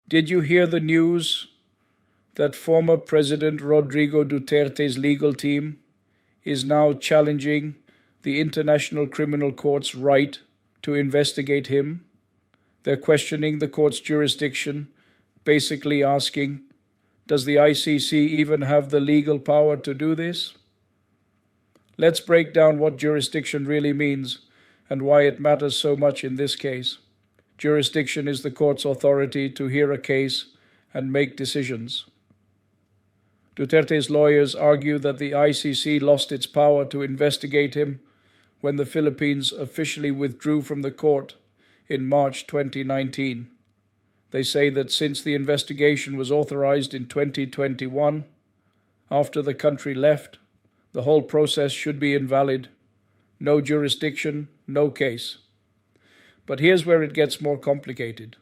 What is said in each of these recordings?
Did you hear the news that former President Rodrigo Duterte's legal team is now challenging the International Criminal Court's right to investigate him? They're questioning the court's jurisdiction, basically asking, does the ICC even have the legal power to do this? Let's break down what jurisdiction really means and why it matters so much in this case. Jurisdiction is the court's authority to hear a case and make decisions. Duterte's lawyers argue that the ICC lost its power to investigate him when the Philippines officially withdrew from the court in March 2019. They say that since the investigation was authorized in 2021, after the country left, the whole process should be invalid. No jurisdiction, no case. But here's where it gets more complicated.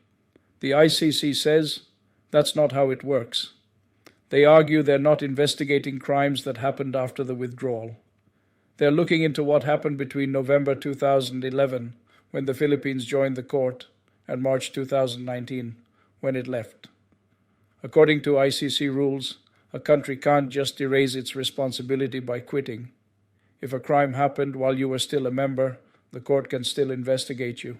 The ICC says that's not how it works. They argue they're not investigating crimes that happened after the withdrawal. They're looking into what happened between November 2011, when the Philippines joined the court, and March 2019, when it left. According to ICC rules, a country can't just erase its responsibility by quitting. If a crime happened while you were still a member, the court can still investigate you.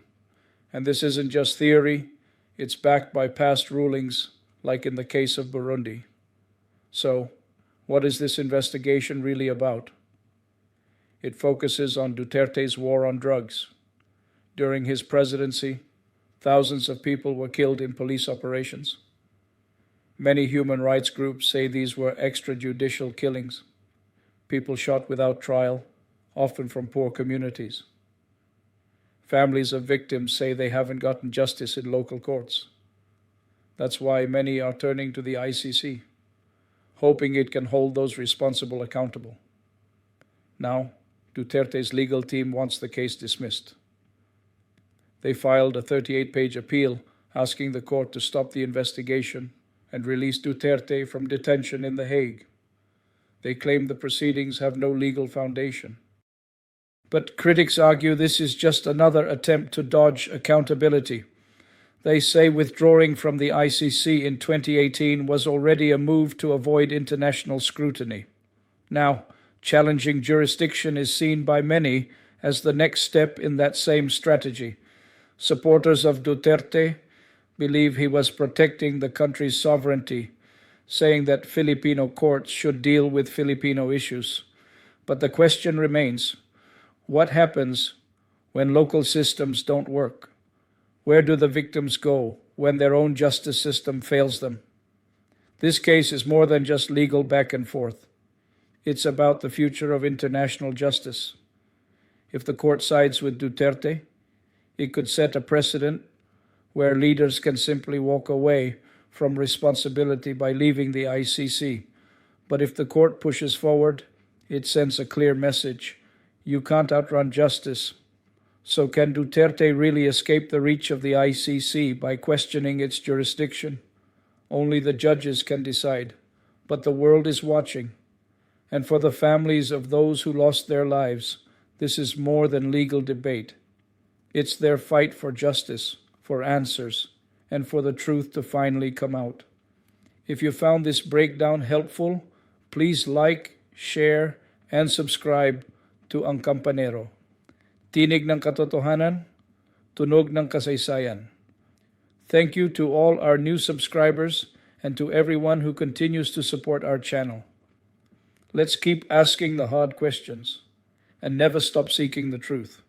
And this isn't just theory, it's backed by past rulings, like in the case of Burundi. So, what is this investigation really about? It focuses on Duterte's war on drugs. During his presidency, thousands of people were killed in police operations. Many human rights groups say these were extrajudicial killings, people shot without trial, often from poor communities. Families of victims say they haven't gotten justice in local courts. That's why many are turning to the ICC, hoping it can hold those responsible accountable. Now, Duterte's legal team wants the case dismissed. They filed a 38-page appeal asking the court to stop the investigation and release Duterte from detention in The Hague. They claim the proceedings have no legal foundation. But critics argue this is just another attempt to dodge accountability. They say withdrawing from the ICC in 2018 was already a move to avoid international scrutiny. Now, challenging jurisdiction is seen by many as the next step in that same strategy. Supporters of Duterte believe he was protecting the country's sovereignty, saying that Filipino courts should deal with Filipino issues. But the question remains, what happens when local systems don't work? Where do the victims go when their own justice system fails them? This case is more than just legal back and forth. It's about the future of international justice. If the court sides with Duterte, it could set a precedent where leaders can simply walk away from responsibility by leaving the ICC. But if the court pushes forward, it sends a clear message. You can't outrun justice. So can Duterte really escape the reach of the ICC by questioning its jurisdiction? Only the judges can decide. But the world is watching. And for the families of those who lost their lives, this is more than legal debate. It's their fight for justice, for answers, and for the truth to finally come out. If you found this breakdown helpful, please like, share, and subscribe to AngKampanero. Tinig ng katotohanan, tunog ng kasaysayan. Thank you to all our new subscribers and to everyone who continues to support our channel. Let's keep asking the hard questions and never stop seeking the truth.